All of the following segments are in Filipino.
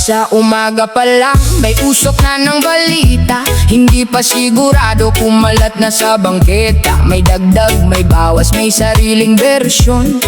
Sa umaga pa lang may usok na ng balita. Hindi pa sigurado kung malat na sa bangketa. May dagdag, may bawas, may sariling bersyon.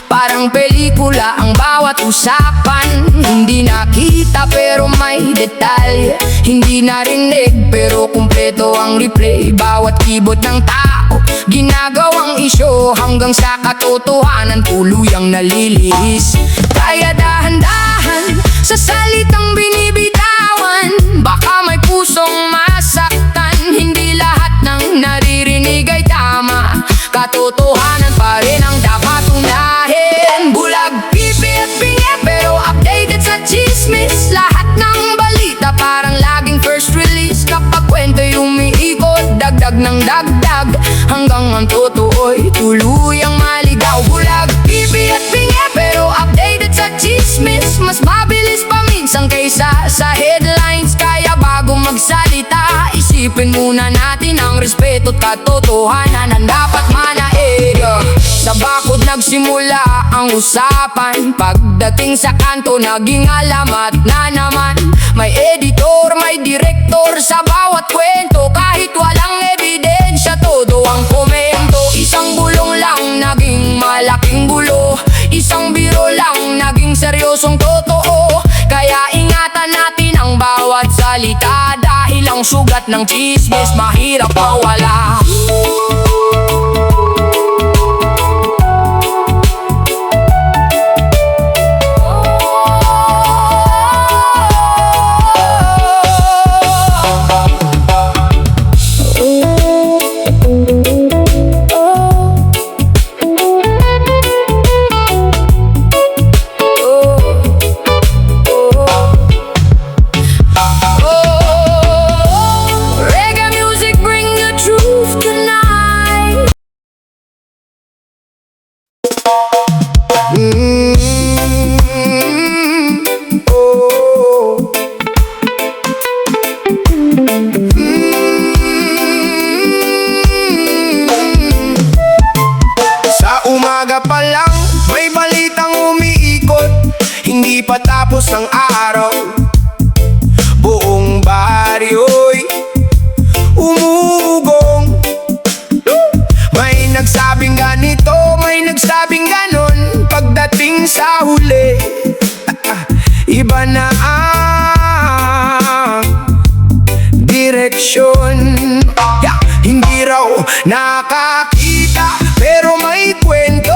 Parang pelikula ang bawat usapan. Hindi nakita pero may detalye. Hindi narinig pero kumpleto ang replay. Bawat kibot ng tao ginagawang isyo, hanggang sa katotohanan tuluyang nalilihis. Kaya dahan-dahan sa salitang binibitawan, baka may pusong masaktan. Hindi lahat ng naririnig ay tama, katotohanan pa rin ang dapat unahin. Bulag, pipi at pingi pero updated sa chismis. Lahat ng balita parang laging first release. Kapag kwento'y umiikot, dagdag ng dagdag, hanggang ang totoo'y tuluyang maligaw. Bulag, pipi at pingi pero updated sa chismis. Mas mabilis pa minsan kaysa sa headlines. Kaya bago magsalita, isipin muna natin ang respeto at katotohanan ang dapat manaig. Sa bakod nagsimula ang usapan, pagdating sa kanto naging alamat na naman. May editor, may direktor sa bawat kwento. Kahit walang ebidensya, todo ang komento. Isang bulong lang naging malaking gulo, isang biro lang naging seryosong totoo. Kaya ingatan natin ang bawat salita, dahil ang sugat ng chismis mahirap mawala. Sa umaga pa lang may balitang umiikot. Hindi pa tapos ang araw, buong baryo'y umuugong. May nagsabing ganito, may nagsabing ganon. Pagdating sa huli, iba na ang direksyon. Hindi raw nakakita pero may kwento,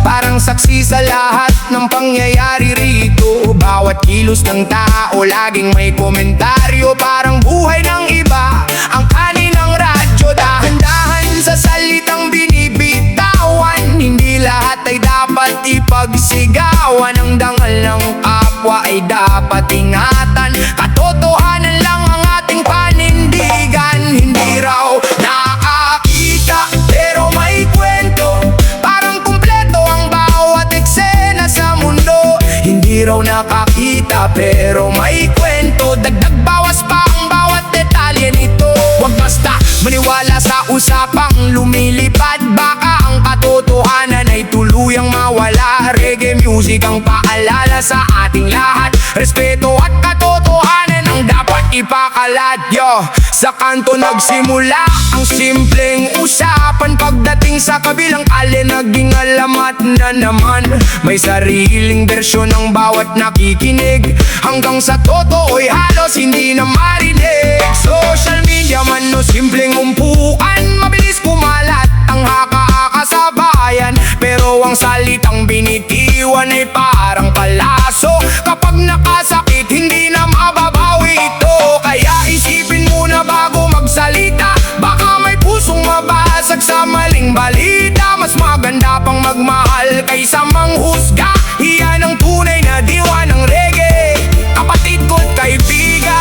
parang saksi sa lahat ng pangyayari rito. Bawat kilos ng tao laging may komentaryo, parang buhay ng iba ang kaninang radyo. Dahan-dahan sa salitang binibitawan, hindi lahat ay dapat ipagsigawan. Ang dangal ng kapwa ay dapat ingatan, katotohanan lang ang ating panindigan. Hindi raw nakakita pero may kwento, parang kumpleto ang bawat eksena sa mundo. Hindi raw nakakita pero may kwento, dagdag bawas pa ang bawat detalye nito. Huwag basta maniwala sa usapang lumilipad, baka ang katotohanan ay tuluyang mawala. Reggae music ang paalala sa ating lahat, respeto at katotohanan ang dapat ipakalat. Sa kanto nagsimula ang simpleng usapan, pagdating sa kabilang kali naging alamat na naman. May sariling bersyon ng bawat nakikinig, hanggang sa totoo'y halos hindi na marinig. Social media man o simpleng umpukan, mabilis kumalat ang haka-haka sa bayan. Pero ang salitang binitiwan ay parang palaso, kapag nakasakit hindi na mababawi ito. Kaya isipin muna bago magsalita, baka may pusong mabasag sa maling balita. Mas maganda pang magmahal kaysa manghusga, iyan ang tunay na diwa ng reggae, kapatid ko't kaibigan.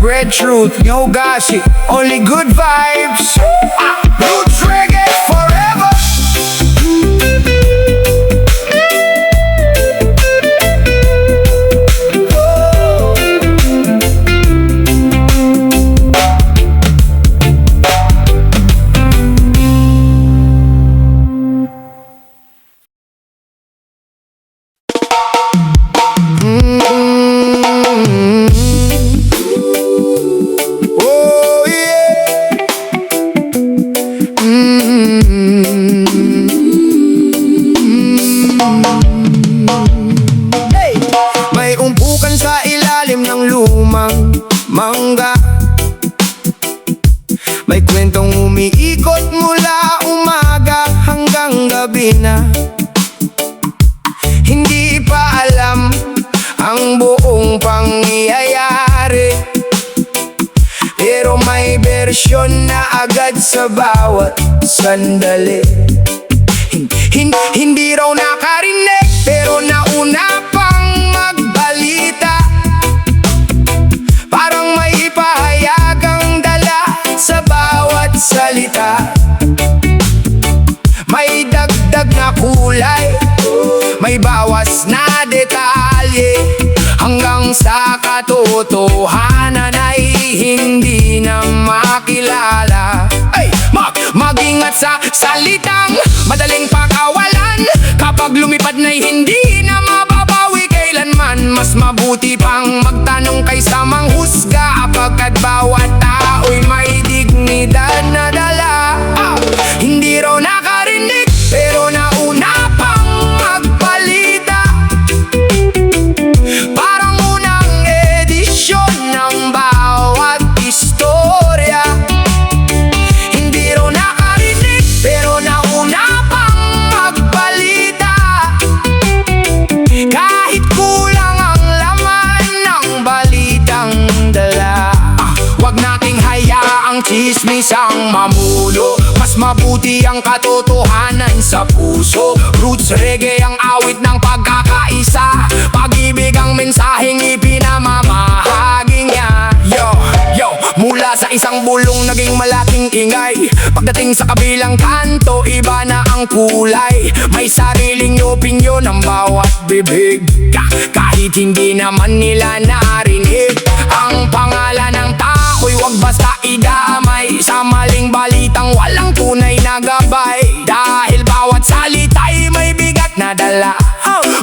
spread truth, no gossip, only good vibes. Roots reggae forever. Oh yeah. Hey! May umpukan sa ilalim ng lumang mangga. May kwentong umiikot mula umaga hanggang gabi na. Hindi pa alam ang buong pangyayari, pero may bersyon na agad sa bawat sandali. Hindi raw nakarinig, pero nauna pang magbalita. Parang may ipahayagang dala sa bawat salita. May dagdag na kulay, may bawas na detalye, hanggang sa katotohanan ay hindi na makilala. Ay, mag-ingat sa salitang madaling pakawalan. Kapag lumipad na'y hindi na mababawi kailanman. Mas mabuti pang magtanong kaysa manghusga, pagkat bawat tao'y may dignidad na dala. Hindi raw nakarinig, pero nauna pang magbalita. Parang unang edisyon ng bawat istorya. Hindi raw nakarinig, pero nauna pang magbalita. Kahit kulang ang laman ng balitang dala, wag nating hayaang chismisang mamulo. Mas mabuti ang katotohanan sa puso. Roots reggae ang awit ng pagkakaisa, pag-ibig ang mensaheng ipinamamahagi niya. Yo, mula sa isang bulong naging malaking ingay. Pagdating sa kabilang kanto, iba na ang kulay. May sariling opinyon ang bawat bibig, kahit hindi naman nila narinig. Ang pangalan ng tao'y wag basta idamay sa maling balitang walang tunay na gabay. Dahil bawat salita'y may bigat na dala,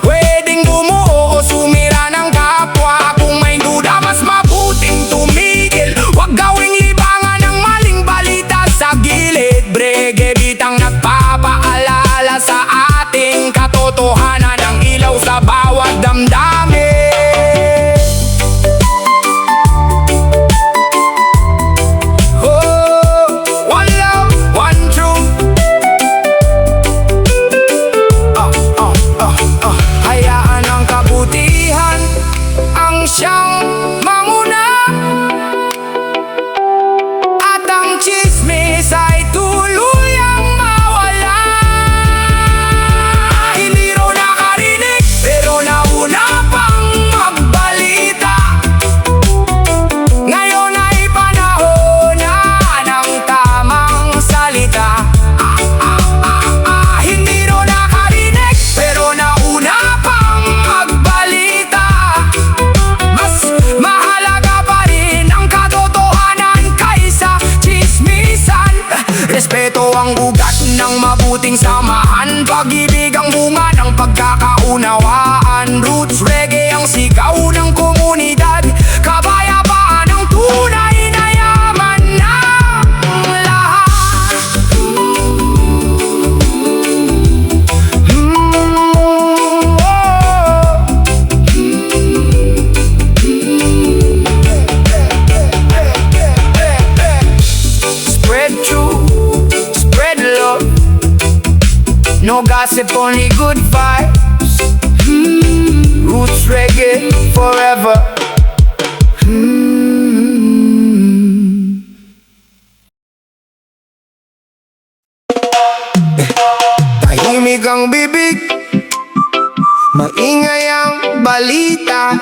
pwedeng bumuo o sumira ng kapwa. Kung may duda, mas mabuting tumigil. Wag gawing libangan ng maling balita sa gilid. Brege bitang nagpapaalala sa ating katotohanan, ang ilaw sa bawat damdamin. Siyang manguna, at ang chismis ay tuluyang mawala. Hindi raw nakarinig, pero nauna pang magbalita. Ngayon ay panahon na ng tamang salita. Hindi raw nakarinig, pero nauna pang magbalita. Mahalaga pa rin ang katotohanan kaysa chismisan. Respeto ang ugat ng mabuting samahan, pag-ibig ang bunga ng pagkakaunawaan. Roots reggae ang sigaw ng komunidad, kapayapaan ang tunay na yaman ng lahat. Spread truth, spread love, no gossip, only good vibes. Roots reggae forever. Tahimik ang bibig, maingay ang balita.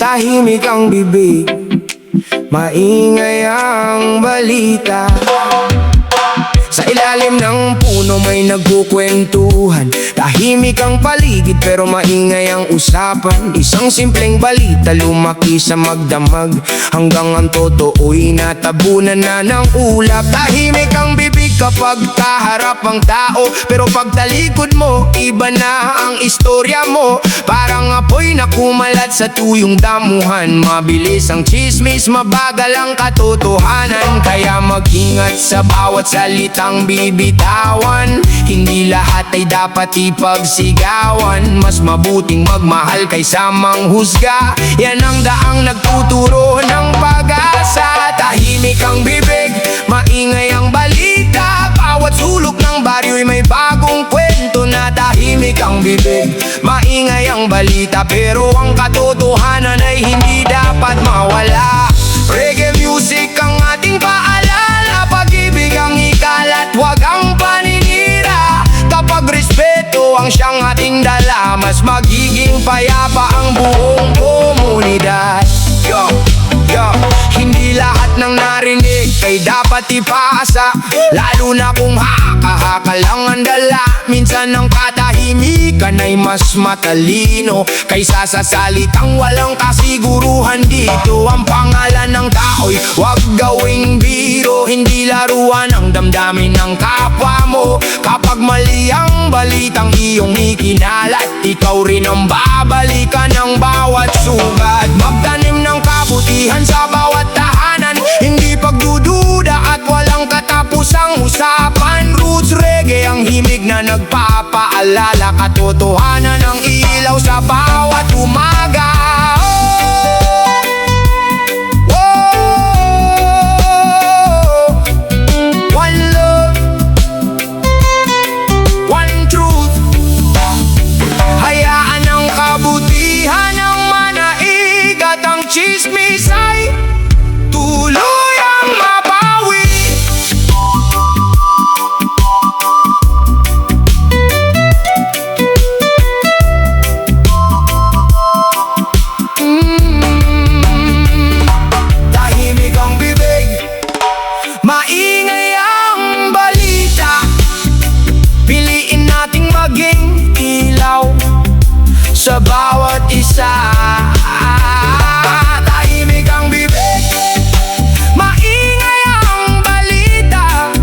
Tahimik ang bibig, maingay ang balita. Sa ilalim ng puno may nagkukwentuhan. Tahimik ang paligid pero maingay ang usapan. Isang simpleng balita lumaki sa magdamag, hanggang ang totoo'y natabunan na ng ulap. Tahimik ang bibig kapag kaharap ang tao, pero pag talikod mo, iba na ang istorya mo. Parang apoy na kumalat sa tuyong damuhan. Mabilis ang chismis, mabagal ang katotohanan. Kaya mag-ingat sa bawat salitang bibitawan. Hindi lahat ay dapat ipagsigawan. Mas mabuting magmahal kaysa manghusga. Yan ang daang nagtuturo ng pag-asa. Tahimik ang bibig, maingay ang balita. Bawat sulok ng baryo'y may bagong kwento na. Tahimik ang bibig, maingay ang balita, pero ang katotohanan ay hindi dapat mawala. Reggae music ang ating paalala. Pag-ibig ang ikalat, wag ang paninira. Kapag respeto ang siyang ating dala, mas magiging payapa ang buong komunidad. Yo, yo. Hindi lahat ng narinig ay dapat ipasa, lalo na kung haka-haka lang ang dala. Minsan ang katahimikan ay mas matalino kaysa sa salitang walang kasiguruhan. Dito ang pangalan ng tao'y wag gawing biro. Hindi laruan ang damdamin ng kapwa mo. Kapag mali ang balitang iyong ikinalat, ikaw rin ang babalikan ng bawat sugat. Magtanim ng kabutihan sa bawat tahanan, hindi pagdududa at walang katapusang usapan. Roots reggae ang himig na nagpapaalala, katotohanan ang ilaw sa bawat umaga. One love, one truth. Hayaan ang kabutihan ang manaig at ang chismis ay tuluyang mabawi. Tahimik ang bibig, maingay ang balita. Piliin nating maging ilaw sa bawat isa. Tahimik ang bibig, maingay ang balita,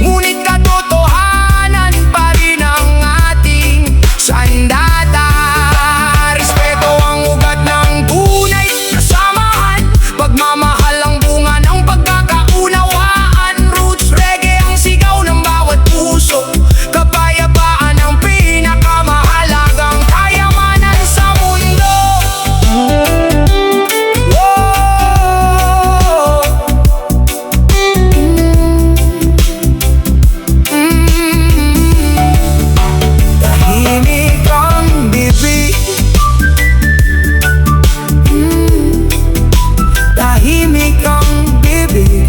ngunit katotohanan pa rin ang ating sandata. Respeto ang ugat ng tunay na samahan, pagmamahal ang bunga ng pagkakaunawaan. Roots reggae ang sigaw ng bawat puso, kapayapaan ang pinakamahalagang kayamanan sa mundo. Tahimik ang bibig, tahimik ang bibig,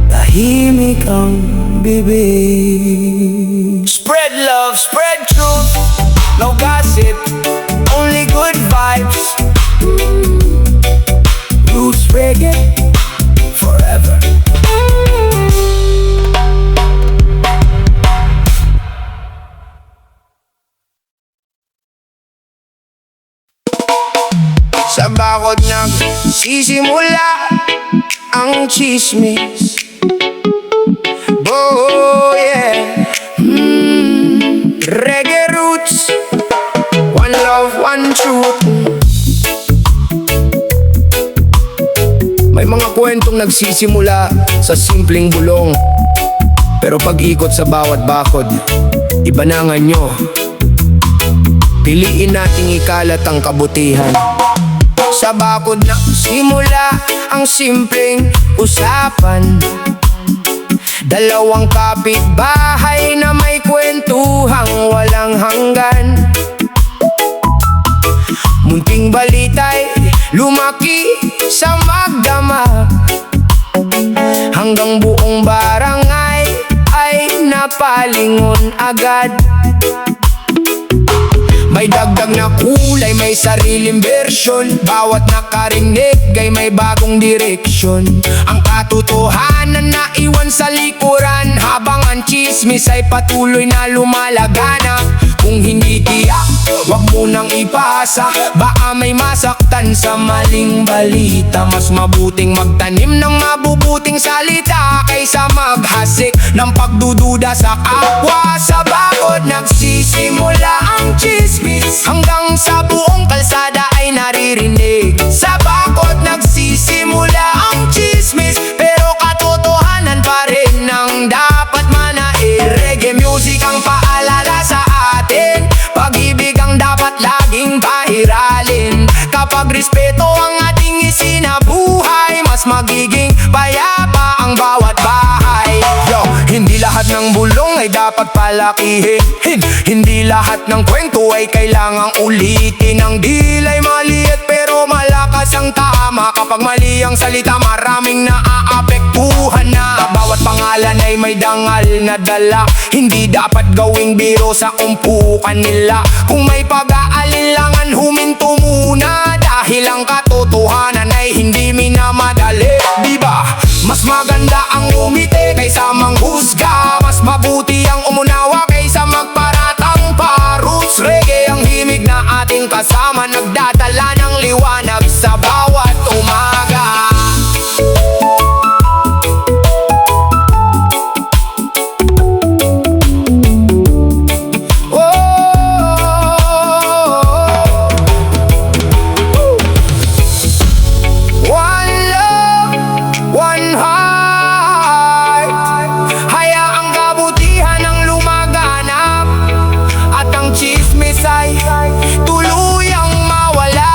tahimik ang bibig. Spread love, spread truth, no gossip, only good vibes. Roots reggae forever. Sa bakod nagsisimula ang chismis. Oh yeah. Reggae roots, one love, one truth. May mga kwentong nagsisimula sa simpleng bulong, pero pag-ikot sa bawat bakod, iba na ang anyo. Piliin nating ikalat ang kabutihan. Sa bakod na simula ang simpleng usapan, dalawang kapitbahay na may kwentuhang walang hanggan. Munting balita'y lumaki sa magdamag, hanggang buong barangay ay napalingon agad. may dagdag na kulay, may sariling bersyon. Bawat nakarinig ay may bagong direksyon. Ang katotohanan na iwan sa likuran, habang ang chismis ay patuloy na lumalaganap. Kung hindi tiyak, wag mo nang ipasa, baka may masaktan sa maling balita. Mas mabuting magtanim ng mabubuting salita kaysa maghasik ng pagdududa sa kapwa. Sa bakod nagsisimula ang chismis, hanggang sa buong kalsada ay naririnig. Sa bakod nagsisimula ang chismis, pero katotohanan pa rin ang dapat manaig. Reggae music ang paalala sa atin, pag-ibig ang dapat laging pahiralin. Kapag respeto ang ating isinabuhay, mas magiging payapa ang bawat bahay. Yo, hindi lahat ng bulong ay dapat palakihin, hindi lahat ng kwento ay kailangang ulitin. Ang deal ay maliit pero malakas ang tama. Kapag mali ang salita, maraming naaapektuhan na. Bawat pangalan ay may dangal na dala, hindi dapat gawing biro sa umpukan nila. Kung may pag-aalinlangan, huminto muna, dahil ang katotohanan ay hindi minamadali. Diba? Mas maganda ang umiti kaysa manghusga, mas mabuti ang umunawa kaysa magparatang pa. Roots reggae ang himig na ating kasama, nagdadala ng liwanag sa bawat umaga. Tuluyang mawala.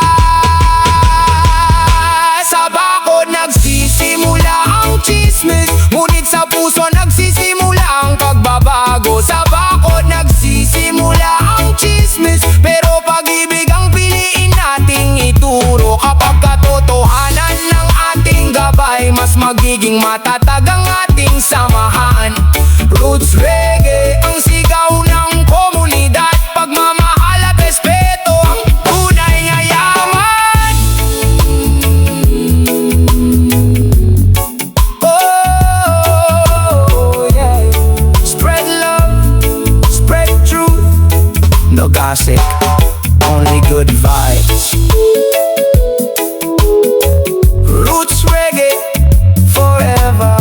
Sa bakod nagsisimula ang chismis, ngunit sa puso nagsisimula ang pagbabago. Sa bakod nagsisimula ang chismis, pero pag-ibig ang piliin nating ituro. Kapag katotohanan ng ating gabay, mas magiging matatag ang ating samahan. Roots reggae ang sigaw ng komunidad, pagmamahal at respeto ang tunay na yaman. Oh, yeah. Spread love, spread truth, no gossip, only good vibes. Roots reggae forever.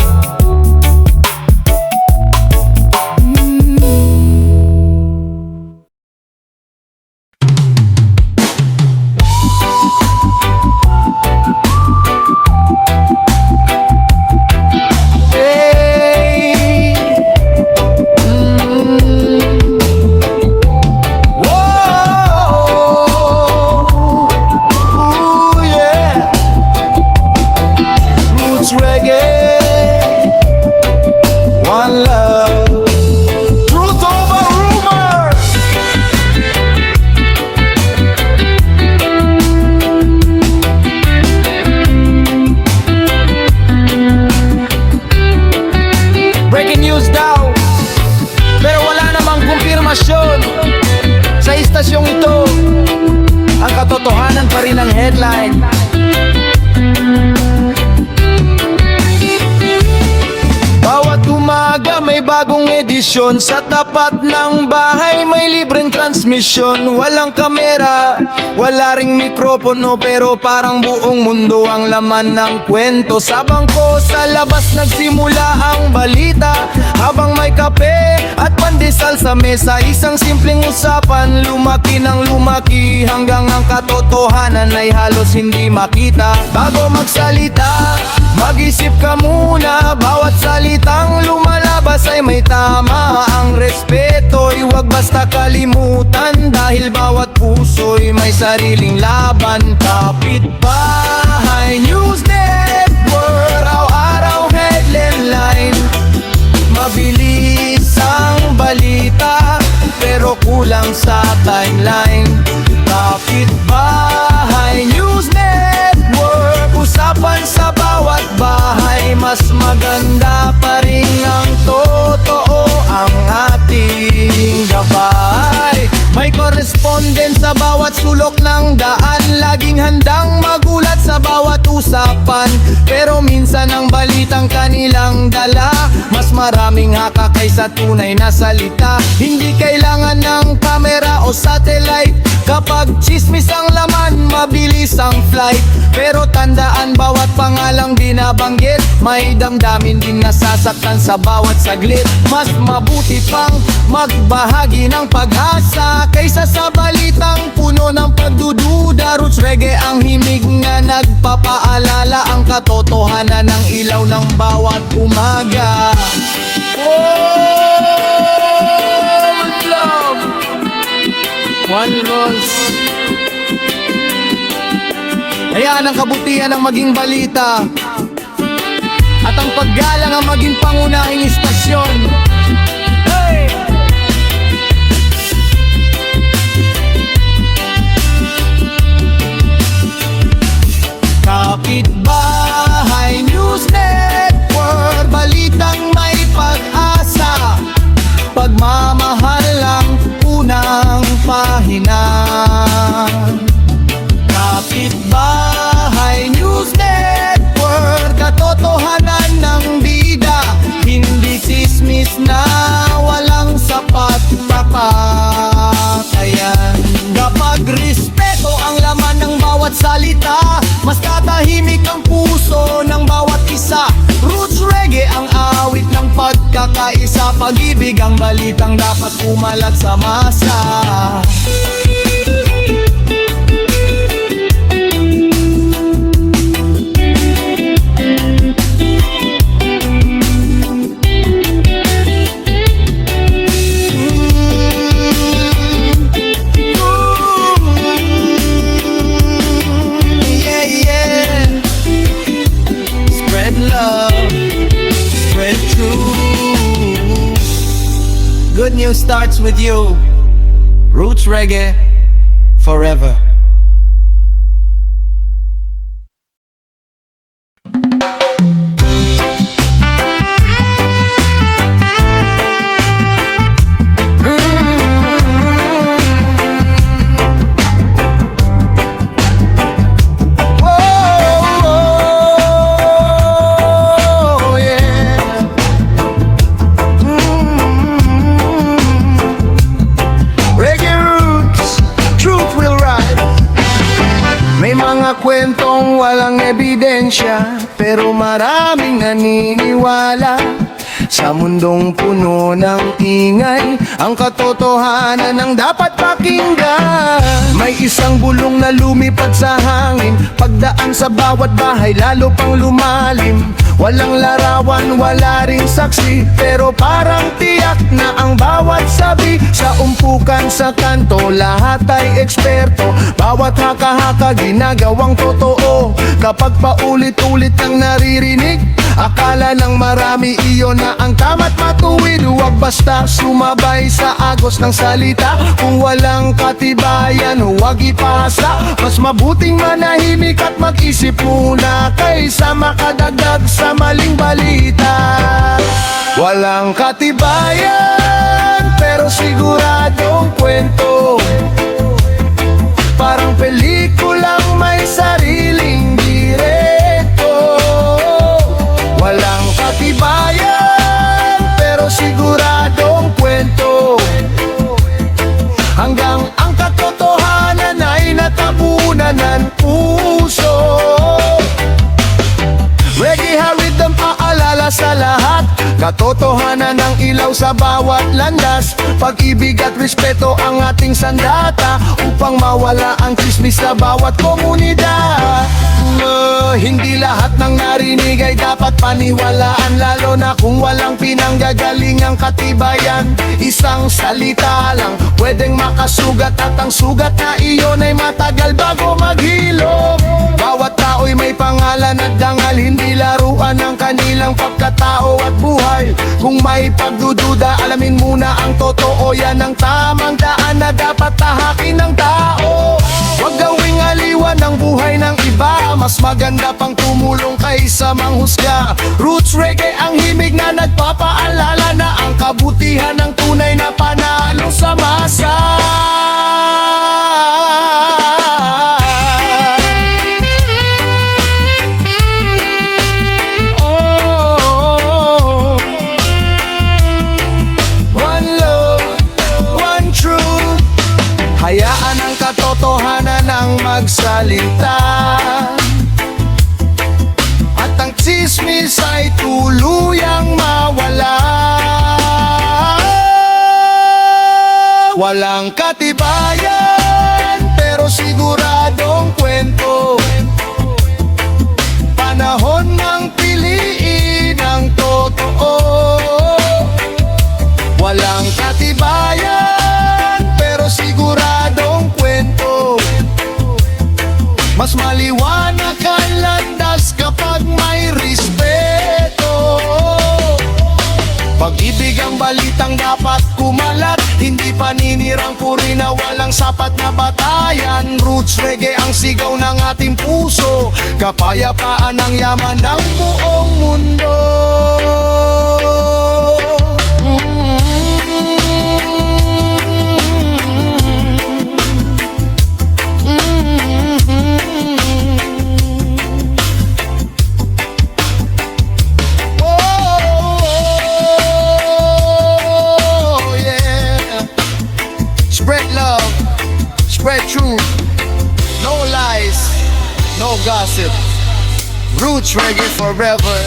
Sa istasyong ito, ang katotohanan pa rin ang headline. Bawat umaga may bagong edisyon, sa tapat ng bahay may libreng transmisyon. Walang kamera, wala ring mikropono, pero parang buong mundo ang laman ng kwento. Sa bangko sa labas nagsimula ang balita, habang may kape at pandesal sa mesa. Isang simpleng usapan, lumaki ng lumaki, hanggang ang katotohanan ay halos hindi makita. Bago magsalita, mag-isip ka muna, bawat salitang lumalabas ay may tama. Ang respeto ay huwag basta kalimutan, dahil bawat puso'y may sariling laban. Kapitbahay News Network, araw-araw headline. Mabilis ang balita, pero kulang sa timeline. Kapitbahay News Network, usapan sa bawat bahay. Mas maganda pa rin ang totoo, ang ating gabay. May correspondent sa bawat sulok ng daan. Laging handang magulat sa bawat usapan, pero minsan ang balitang kanilang dala mas maraming haka kaysa tunay na salita. Hindi kailangan ng kamera o satellite kapag chismis ang laman, mabilis ang flight. Pero tandaan, bawat pangalang binabanggit may damdamin din nasasaktan sa bawat saglit. Mas mabuti pang magbahagi ng pag-asa kaysa sa balitang puno ng pagdududa. Roots Reggae ang himig na nagpapaalala ang katotohanan ng ilaw ng bawat umaga. One love, one rose. Hayaan ang kabutihan ang maging balita at ang paggalang ang maging pangunahing istasyon. Hey! Kapitbahay News Network, balitang may pag-asa, pagmamahal ang unang pahina. Kapitbahay News Network, katotohanan ng bida, hindi chismis na walang sapat papatayan. Kapag respeto ang laman ng bawat salita, mas tatahimik ang puso ng bawat isa. Roots Reggae ang awit ng pagkakaisa, pag-ibig ang balitang dapat umalat sa masa. Good news starts with you. Roots Reggae forever. Kwentong walang ebidensya, pero maraming naniniwala. Sa mundong puno ng ingay, ang katotohanan ang dapat pakinggan. May isang bulong na lumipad sa hangin, pagdaan sa bawat bahay lalo pang lumalim. Walang larawan, wala ring saksi, pero parang tiyak na ang bawat sabi. Sa umpukan, sa kanto, lahat ay eksperto. Bawat haka-haka ginagawang totoo. Kapag paulit-ulit ang naririnig, akala ng marami iyon na ang tama't matuwid. Huwag basta sumabay sa agos ng salita. Kung walang katibayan, huwag ipasa. Mas mabuting manahimik at mag-isip muna kaysa makadagdag sa maling balita. Walang katibayan, pero siguradong kwento. Parang pelikulang may sariling direkto. Walang katibayan, pero siguradong kwento. Hanggang ang katotohanan ay natabunan ng puso. Reggae rhythm aalala sa lahat, katotohanan ng ilaw sa bawat landas. Pag-ibig at respeto ang ating sandata, upang mawala ang chismis sa bawat komunidad. Hindi lahat ng narinig ay dapat paniwalaan, lalo na kung walang pinanggagalingang katibayan. Isang salita lang pwedeng makasugat, at ang sugat na iyon ay matagal bago maghilom. Bawat tao'y may pangalan at dangal, hindi laruan ang kanilang pagkatao at buhay. Kung may pagdududa, alamin muna ang totoo. Yan ang tamang daan na dapat tahakin ng tao. Huwag gawing aliwan ang buhay ng iba, mas maganda pang tumulong kaysa manghusga. Roots Reggae ang himig na nagpapaalala na ang kabutihan ng tunay na panalo sa masa. Walang katibayan, pero siguradong kwento. Panahon ng piliin ang totoo. Walang katibayan, pero siguradong kwento. Mas maliwanag ang landas kapag may respeto. Pag-ibig ang balitang dapat kumalat, hindi paninirang puri na walang sapat na batayan. Roots reggae ang sigaw ng ating puso, kapayapaan ang yaman ng buong mundo. Spread love, spread truth, no lies, no gossip. Roots reggae forever.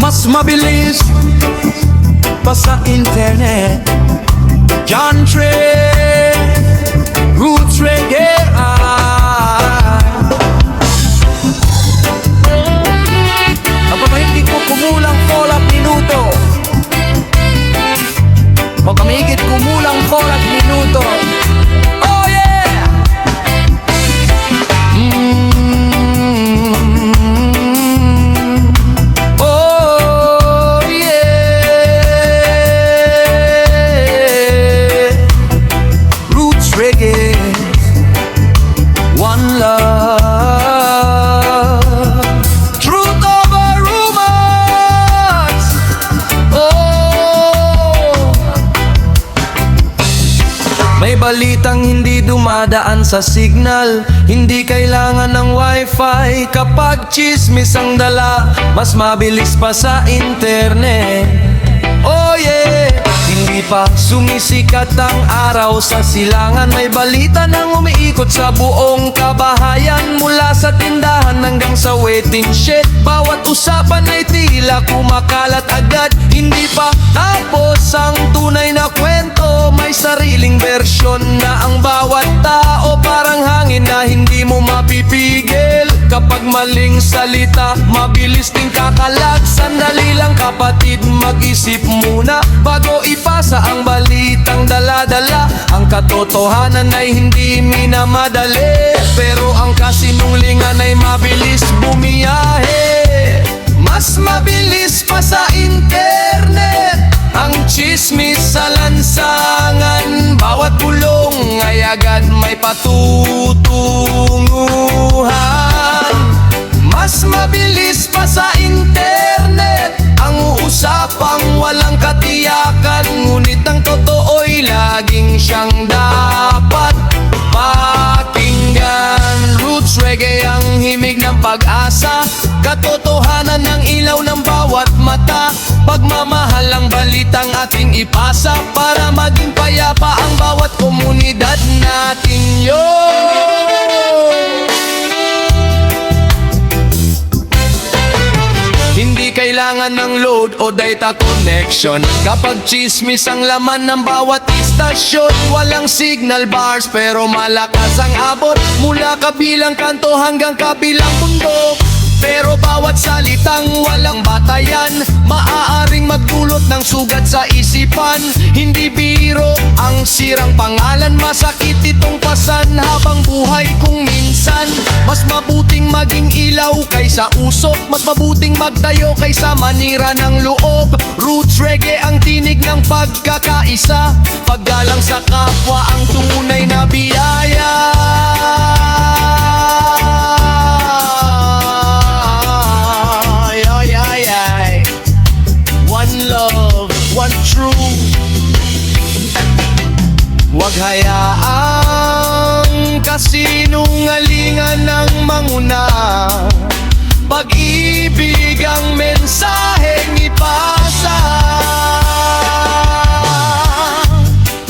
Mas mabilis pa sa internet. John Trey, Roots Reggae. Magpapahigit ko kumulang 4 minuto. Magpamigit kumulang 4 minuto. Oh yeah! One love, truth over rumors. Oh, may balitang hindi dumadaan sa signal. Hindi kailangan ng wifi kapag chismis ang dala. Mas mabilis pa sa internet. Oh yeah. Hindi pa sumisikat ang araw sa silangan, may balita nang umiikot sa buong kabahayan. Mula sa tindahan hanggang sa waiting shed, bawat usapan ay tila kumakalat agad. Hindi pa tapos ang tunay na kwento, may sariling bersyon na ang bawat tao. Parang hangin na hindi mo mapipigil. Kapag maling salita, mabilis din kakalat. Sandali lang kapatid, mag-isip muna bago ipasa ang balitang dala-dala. Ang katotohanan ay hindi minamadali, pero ang kasinungalingan ay mabilis bumiyahe. Mas mabilis pa sa internet ang chismis sa lansangan. Bawat bulong ay agad may patutunguhan. Mas mabilis pa sa internet ang usapang walang katiyakan. Ngunit ang totoo'y laging siyang dapat pakinggan. Roots reggae ang himig ng pag-asa, katotohanan ng ilaw ng bawat mata. Pagmamahal ang balitang ating ipasa, para maging payapa ang bawat komunidad natin. Hindi kailangan ng load o data connection kapag chismis ang laman ng bawat istasyon. Walang signal bars pero malakas ang abot, mula kabilang kanto hanggang kabilang bundok. Pero bawat salitang walang batayan maaaring magdulot ng sugat sa isipan. Hindi biro ang sirang pangalan, masakit itong pasan habang buhay kung minsan. Mas mabuting maging ilaw kaysa usok, mas mabuting magtayo kaysa manira ng loob. Roots reggae ang tinig ng pagkakaisa, paggalang sa kapwa ang tunay na biyaya. One love, one truth. Huwag hayaang kasinungalingan ng manguna. Pag-ibig ang mensaheng ipasa.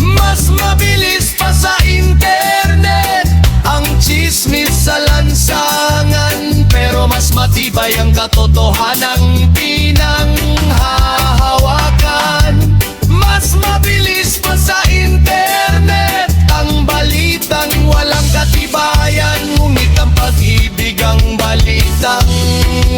Mas mabilis pa sa internet ang chismis sa lansangan, pero mas matibay ang katotohanang pinanghahawakan. Mas mabilis pa sa internet ang balitang walang katibayan, ngunit ang pag-ibig ang balitang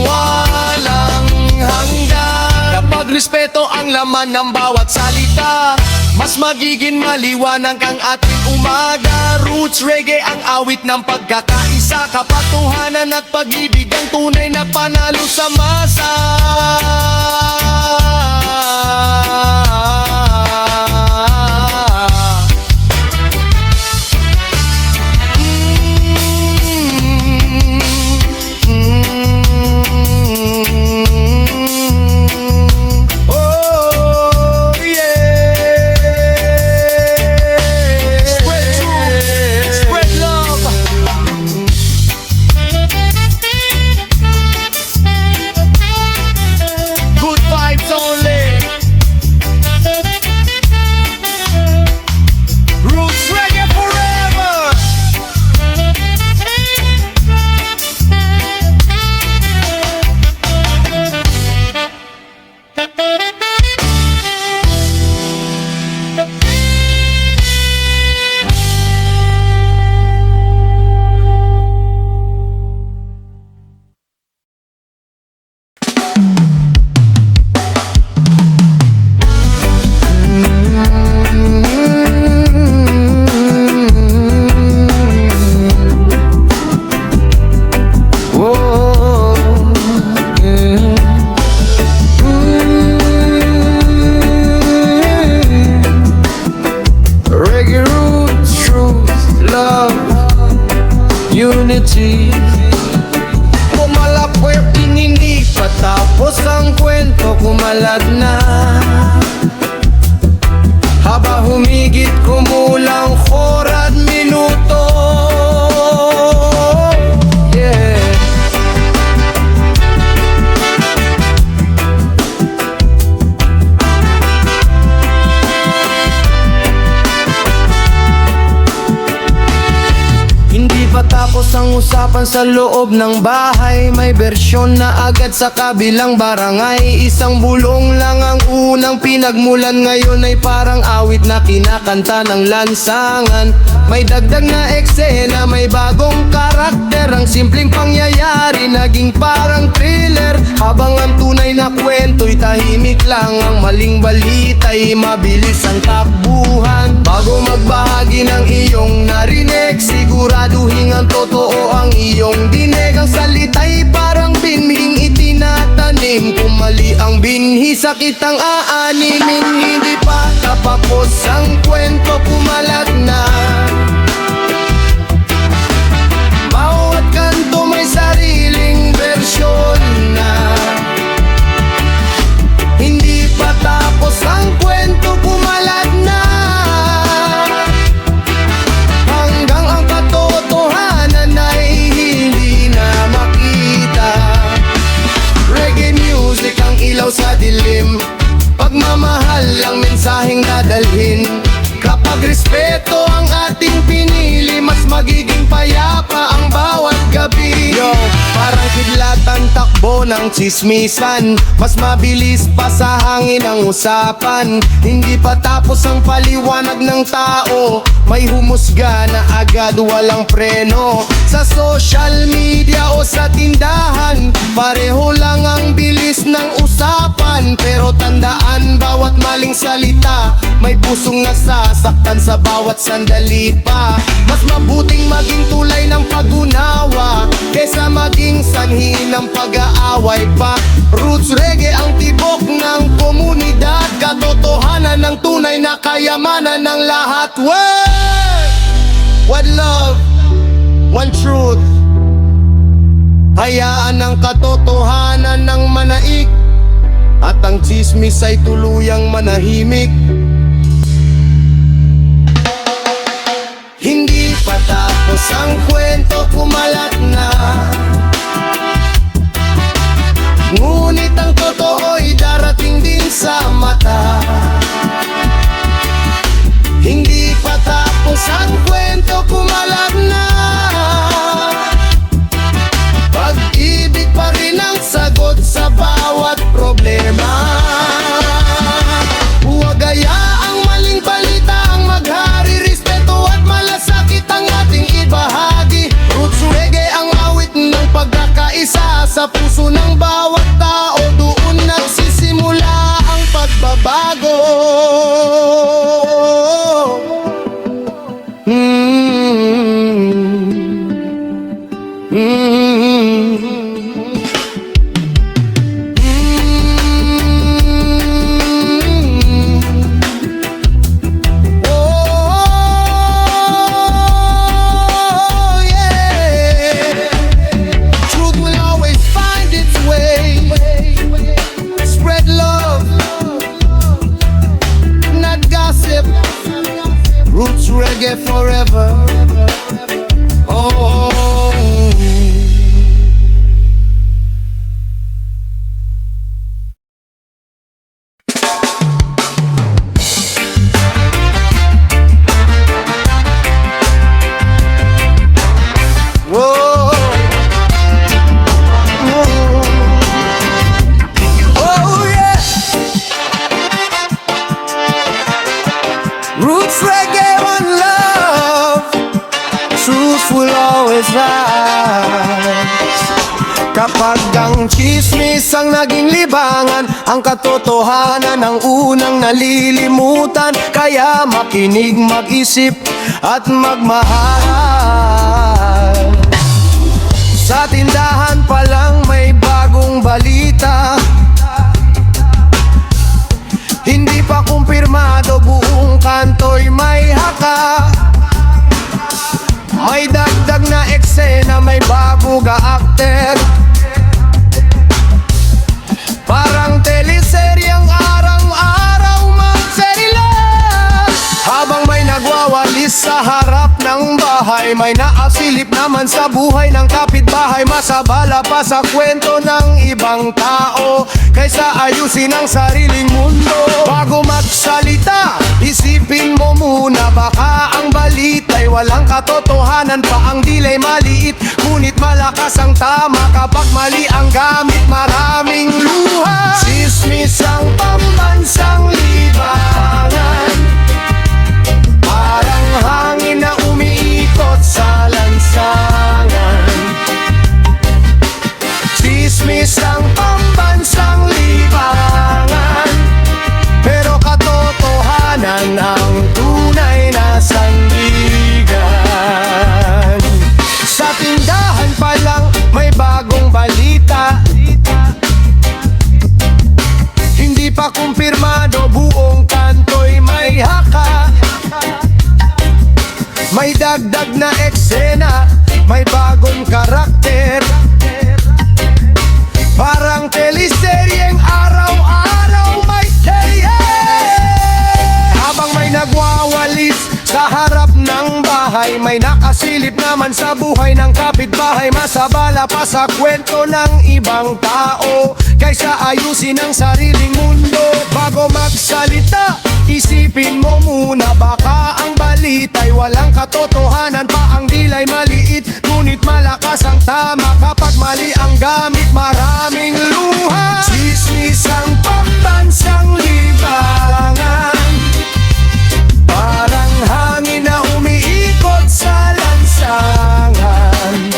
walang hanggan. Kapag respeto ang laman ng bawat salita, mas magiging maliwanag ang ating umaga. Roots reggae ang awit ng pagkakaisa, kapatuhanan at pag-ibig ang tunay na panalo sa masa. Unity. Pumalapwep, hindi pa tapos ang kwento, kumalat na. Haba humigit kumulang at minuto. Yeah. Hindi pa tapos ang usapan sa loob ng bahay. May bersyon na agad sa kabilang barangay. Isang bulong lang ang unang pinagmulan, ngayon ay parang awit na kinakanta ng lansangan. May dagdag na eksena, may bagong karakter. Ang simpleng pangyayari naging parang thriller, habang ang tunay na kwento'y tahimik lang. Ang maling balita'y mabilis ang takbuhan. Bago magbahagi ng iyong narinig, siguraduhin ang totoo ang iyong dinig. Ang salita'y parang binhing itinatanim, kung mali ang binhi, sakit ang aanimin. Hindi pa tapos ang kwento, kumalat na. Bawat kanto may sariling bersyon na. Hindi pa tapos ang kwento, kumalat na. Hanggang ang katotohanan ay hindi na makita. Reggae music ang ilaw sa dilim, pagmamahal ang mensaheng dadalhin. Kapag respeto ang ating pinili, mas magiging payapa ang bawat gabi. Yo, parang kidlatang takbo ng tsismisan, mas mabilis pa sa hangin ang usapan. Hindi pa tapos ang paliwanag ng tao, may humusga na agad, walang preno. sa social media o sa tindahan, pareho lang ang bilis ng usapan. Pero tandaan, bawat maling salita may pusong nasasaktan sa bawat sandali pa. Mas mabuting maging tulay ng pag-unawa kesa maging sanhi ng pag-aaway pa. Roots reggae ang tibok ng komunidad, katotohanan ng tunay na kayamanan ng lahat. One love, one truth. Hayaan ang katotohanan ng manaik at ang tsismis ay tuluyang manahimik. Hindi pa tapos ang kwento, kumalat na. Ngunit ang totoo'y darating din sa mata. Hindi pa tapos ang kwento, kumalat na. Pag-ibig pa rin ang sagot sa bawat problema. Huwag hayaang maling balita ang maghari, respeto at malasakit ang ating ibahagi. Roots reggae ang awit ng pagkakaisa sa puso ng bawat tao. Doon nagsisimula ang pagbabago. Roots reggae forever. Oh. Whoa. Oh yeah. Roots reggae, one love. Truth will always rise. Kapag ang chismis ang naging libangan, ang katotohanan ang unang nalilimutan. Kaya makinig, mag-isip at magmahal. Sa tindahan pa lang may bagong balita, hindi pa kumpirmado, buong kanto'y may haka. May dagdag na eksena, may bago ga-actor. Parang teleseryeng araw-araw magserila. Habang may nagwawalis sa harap ng bahay, may naasilip naman sa buhay ng kapitbahay. Masabala pa sa kwento ng ibang tao kaysa ayusin ang sariling mundo. Bago magsalita, isipin mo muna, baka ang balita'y walang katotohanan pa. Ang dilay maliit, ngunit malakas ang tama. Kapag mali ang gamit, maraming luha. Sismis ang pambansang libangan, parang hangin na umiikot sa lansangan. Sismis ang pambansang libangan, pero katotohanan ang tunay na sandigan. Sa tindahan pa lang may bagong balita, hindi pa kumpirmado, buong kanto'y may haka. May dagdag na eksena, may bagong karakter. Parang teleseryeng araw-araw may habang may nagwawalis sa harap ng bahay, may nakasilip naman sa buhay ng kapitbahay. Masabala pa sa kwento ng ibang tao kaysa ayusin ang sariling mundo. Bago magsalita, isipin mo muna, baka ang balita'y walang katotohanan pa. Ang dilay maliit, ngunit malakas ang tama. Kapag mali ang gamit, maraming luha. Chismis ang pambansang libangan, parang hangin na umiikot sa lansangan.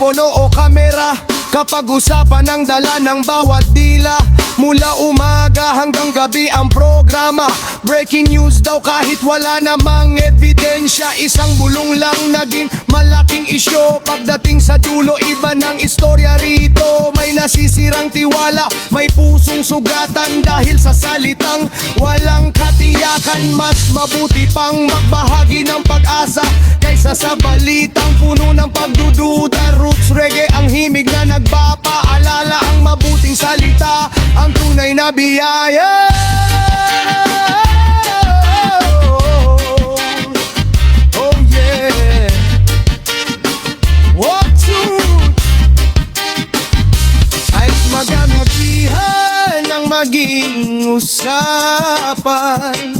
mikropono o kamera kapag usapan ang dala ng bawat dila. Mula umaga hanggang gabi ang programa. Breaking news daw kahit wala namang ebidensya. Isang bulong lang naging malaking isyo. Pagdating sa dulo, iba ng istorya rito. May nasisirang tiwala, may pusong sugatan dahil sa salitang walang katiyakan. Mas mabuti pang magbahagi ng pag-asa kaysa sa balitang puno ng pagdududa. Roots reggae ang himig na nagpapaalala ang mabuting salita, ang tunay na biyaya. Oh yeah. What truth? Ay magamagihan ang maging usapan,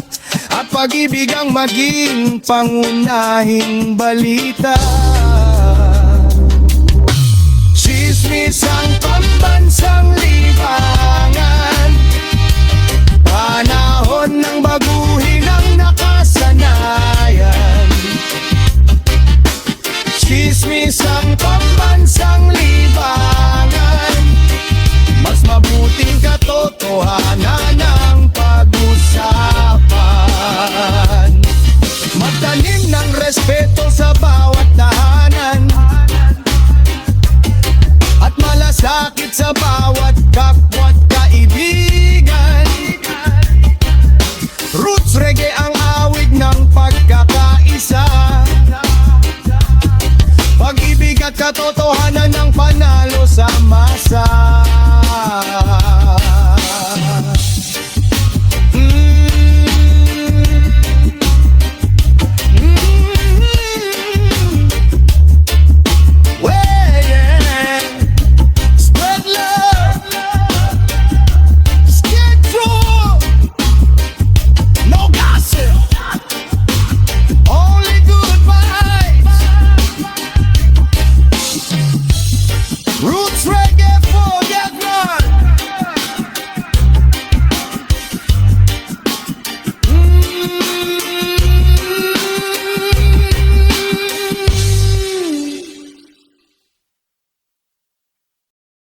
at pag-ibig ang maging pangunahing balita. Chismis ang pambansang libangan, panahon ng baguhin ang nakasanayan. Chismis ang pambansang libangan, mas mabuting katotohanan ang pag-usapan. Magtanim ng respeto sa bawat tahanan, at malasakit sa bawat kapwa't kaibigan. Roots reggae ang awig ng pagkakaisa, pag-ibig at katotohanan ng panalo sa masa. Roots